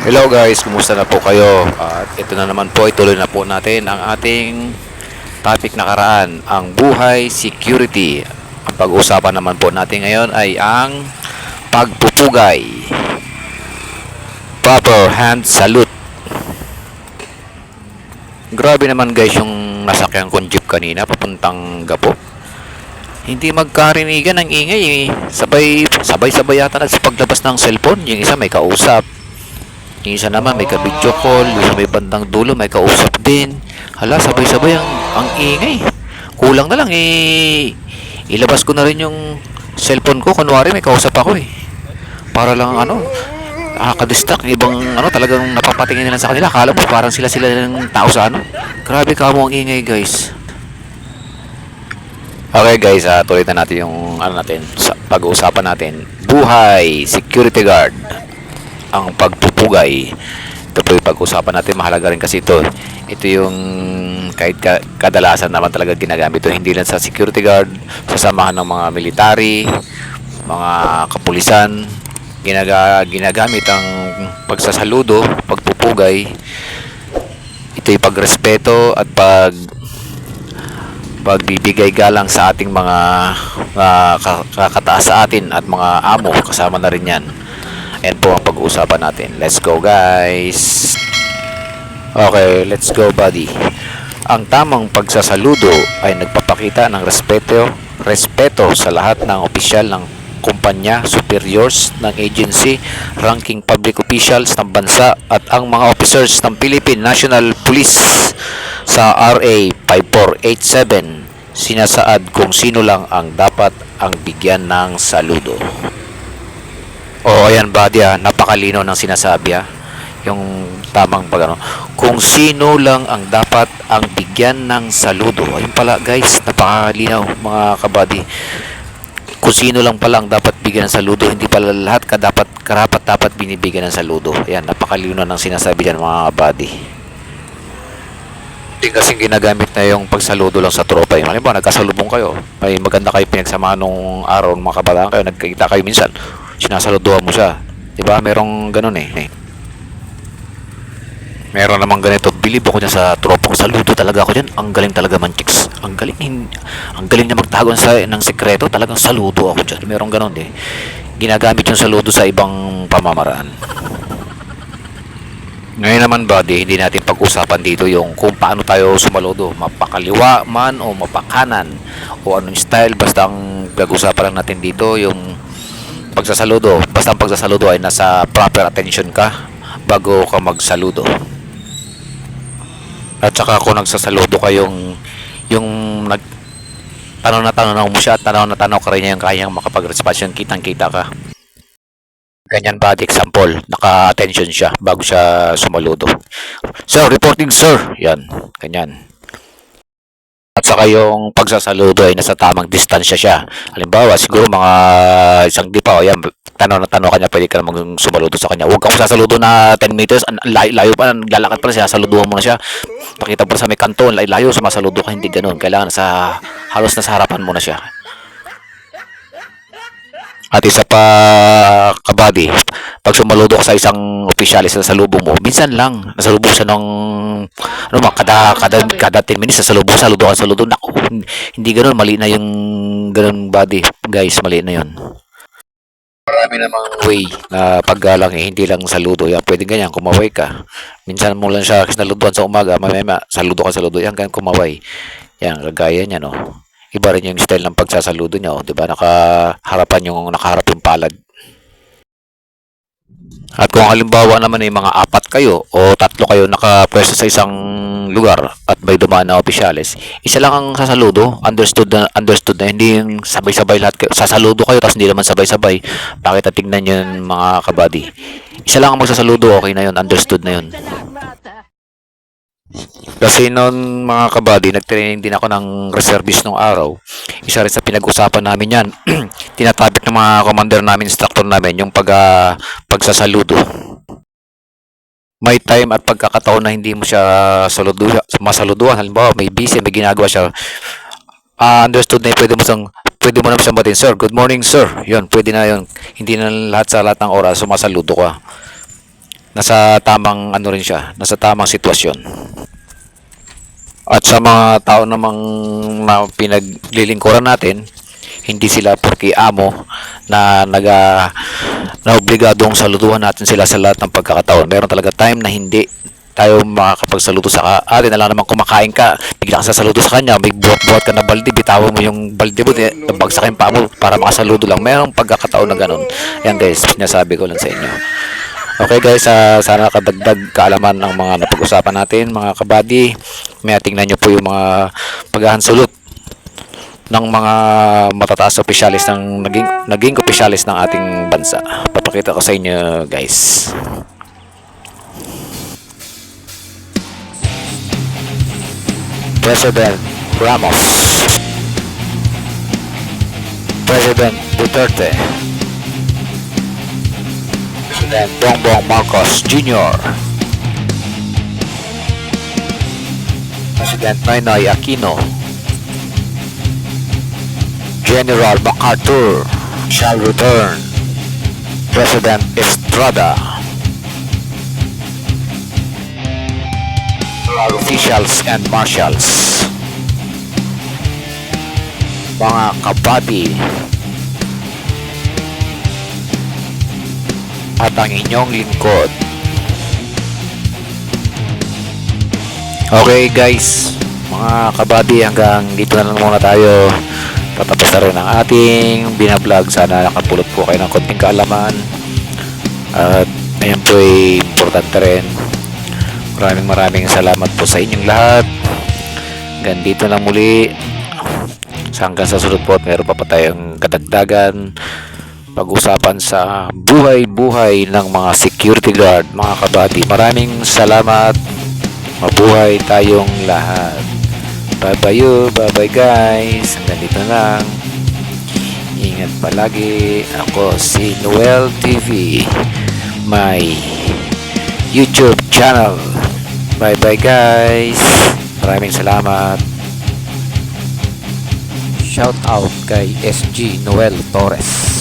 Hello guys, kumusta na po kayo? At ito na naman po, ituloy na po natin ang ating topic nakaraan, ang buhay security. Ang pag-uusapan naman po natin ngayon ay ang pagpupugay. Proper hand salute. Grabe naman guys yung nasakyan kong jeep kanina papuntang Gapo. Hindi magkarinigan ng ingay eh. Sabay-sabay yata na sa paglabas ng cellphone. Yung isa may kausap. Yung isa naman may ka-video call, yung sa may bandang dulo may kausap din. Hala, sabay-sabay ang ingay. Kulang na lang ilabas ko na rin yung cellphone ko, kunwari may kausap ako eh. Para lang nakaka-distract, ibang talagang napapatingin nila sa kanila. Akala mo parang sila ng tao sa Grabe ka mo ang ingay guys. Okay guys, tuloy na natin yung pag-uusapan natin. Buhay security guard, ang pagpupugay. Ito po yung pag-usapan natin, mahalaga rin kasi ito. Ito yung kahit kadalasan naman talaga ginagamit ito, hindi lang sa security guard, sa samahan ng mga military, mga kapulisan, ginagamit ang pagsasaludo, pagpupugay. Ito yung pagrespeto at pagbibigay galang sa ating mga kakataas sa atin at mga amo, kasama na rin yan. Ayan po ang pag-uusapan natin. Let's go guys. Okay, let's go buddy. Ang tamang pagsasaludo ay nagpapakita ng respeto sa lahat ng opisyal ng kumpanya, superiors ng agency, ranking public officials ng bansa at ang mga officers ng Philippine National Police. Sa RA 5487 sinasaad kung sino lang ang dapat ang bigyan ng saludo. Ayan buddy, napakalino ng sinasabi yung tamang kung sino lang ang dapat ang bigyan ng saludo. Ayun pala guys, napakalinaw mga kabady. Kung sino lang pala ang dapat bigyan ng saludo, hindi pala lahat karapat dapat binibigyan ng saludo. Ayan, napakalino ng sinasabi dyan mga kabady. Hindi kasing ginagamit na yung pagsaludo lang sa tropa. Halimbawa, nagkasalubong kayo, may maganda kayo pinagsamahan nung araw, mga kabataan kayo, nagkikita kayo minsan, sinasaluduhan mo siya, diba? Merong ganun eh. Meron namang ganito, bilib ako dyan sa tropang saludo talaga ako dyan. Ang galing talaga man chicks, ang galing niya magtago ng sekreto, talagang saludo ako dyan. Merong ganun eh, ginagamit yung saludo sa ibang pamamaraan. Ngayon naman buddy, hindi natin pag-usapan dito yung kung paano tayo sumaludo, mapakaliwa man o mapakanan o anong style. Basta ang pag-usapan lang natin dito yung pagsasaludo. Basta ang pagsasaludo ay nasa proper attention ka bago ka magsaludo. At saka kung nagsasaludo ka yung tanaw na tanaw mo siya, tanaw na tanaw ka rin niya, yung kayang makapag-response, kitang kita ka. Ganyan ba, example, naka-attention siya bago siya sumaludo. Sir, reporting sir. Yan, ganyan. At saka yung pagsasaludo ay nasa tamang distansya siya. Halimbawa, siguro mga isang dipa, yan, tanaw na tanaw kanya, pwede ka namang sumaludo sa kanya. Huwag kang sasaludo na 10 meters, layo pa, lalakad pa na siya, saluduhan mo na siya. Pakita pa sa may kanto, layo, sumasaludo ka, hindi ganun. Kailangan halos nasa harapan mo na siya. At isa pa kabady, pag sumaludo ka sa isang opisyalis na salubong mo, minsan lang nasalubong siya ng kada 10 minutes saludo ka. Naku, hindi ganoon, mali na yung ganoon body guys, mali na yun. Marami namang way na paggalang hindi lang saludo. Yan, pwede ganyan, kumaway ka. Minsan mo lang siya sinaluduhan sa umaga, mamaya saludo, yan, ganyan, kumaway. Yan, kagaya niya, no. Iba rin yung style ng pagsasaludo niya, di ba? Nakaharap yung palad. At kung halimbawa naman ay mga 4 kayo o 3 kayo nakapwesto sa isang lugar at may dumaan na opisyalis, isa lang ang sasaludo, understood na, hindi yung sabay-sabay lahat kayo. Sasaludo kayo tapos hindi naman sabay-sabay. Bakit tingnan yun mga kabady? Isa lang ang magsasaludo, okay na yun, understood na yun. Kasi noon mga kabady, nag-training din ako ng reservist nung araw. Isa rin sa pinag-usapan namin yan. Tinatopic ng mga commander namin, instructor namin, yung pagsasaludo. May time at pagkakataon na hindi mo siya masaluduhan. Halimbawa, may busy, may ginagawa siya. Understood na yun, pwede mo naman siyang batin, sir, good morning sir. Yun, pwede na yun. Hindi na lahat ng oras sumasaludo ka. nasa tamang ano rin siya, nasa tamang sitwasyon. At sa mga tao namang na pinaglilingkuran natin, hindi sila porki amo na na obligadong saluduhan natin sila sa lahat ng pagkakataon. Meron talaga time na hindi tayo makakapagsaludo sa atin na lang naman kumakain ka, bigla ka sasaludo sa kanya, may buhat-buhat ka na balde, bitawan mo yung balde mo, nabagsakin pa mo para makasaludo lang. Merong pagkakataon na ganun. Yan guys, sinasabi ko lang sa inyo. Okay guys, sana nakadagdag kaalaman ng mga napag-usapan natin mga kabady. May tingnan nyo po yung mga paghahansulot ng mga matataas na opisyalis ng naging opisyalis ng ating bansa. Papakita ko sa inyo guys. President Ramos, President Duterte, President Bongbong Marcos Jr., President Noynoy Aquino, General MacArthur shall return, President Estrada, officials and marshals, mga kabady, at ang inyong lingkod. Okay guys, mga kabady, hanggang dito na lang muna tayo. Tatapos na rin ang ating binablog. Sana nakapulot po kayo ng konting kaalaman. At ayan po ay importante rin. Maraming salamat po sa inyong lahat. Hanggang dito lang muli. Hanggang sa sunod po at meron pa tayong kadagdagan pag-usapan sa buhay-buhay ng mga security guard, mga kabady. Maraming salamat. Mabuhay tayong lahat. Bye-bye guys. Hanggang dito lang. Ingat palagi. Ako si Noel TV, my YouTube channel. Bye guys. Maraming salamat. Shout out kay SG Noel Torres.